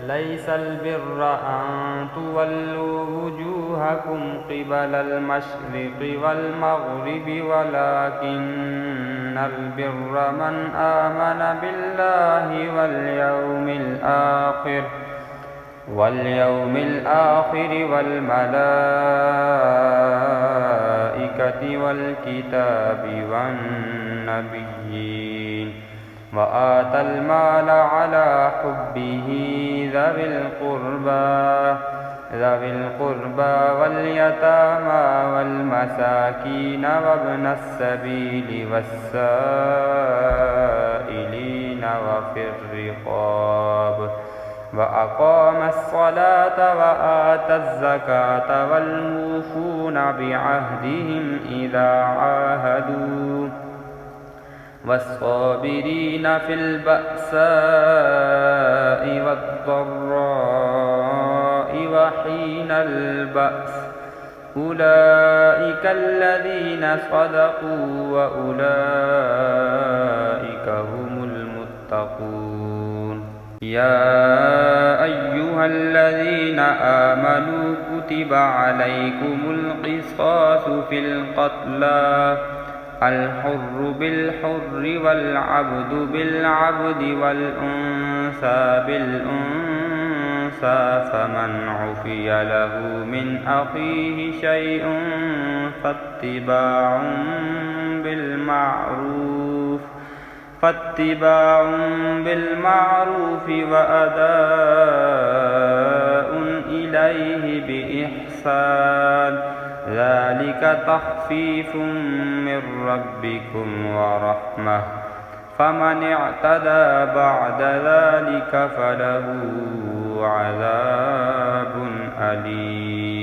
ليس البر أن تولوا وجوهكم قبل المشرق والمغرب ولكن البر من آمن بالله واليوم الآخر والملائكة والكتاب والنبيين وآتى المال على حبه ذوي القربى واليتامى والمساكين وابن السبيل والسائلين وفي الرقاب وأقام الصلاة وآتى الزكاة والموفون بعهدهم إذا عاهدوا والصابرين في البأساء والضراء وحين البأس أولئك الذين صدقوا وأولئك هم المتقون يا أيها الذين آمنوا كتب عليكم القصاص في القتلى الحر بالحر والعبد بالعبد والأنثى بالأنثى فمن عفي له من أخيه شيء فاتباع بالمعروف وأداء إليه بإحسان ذلك تخفيف من ربكم ورحمة فمن اعتدى بعد ذلك فله عذاب أليم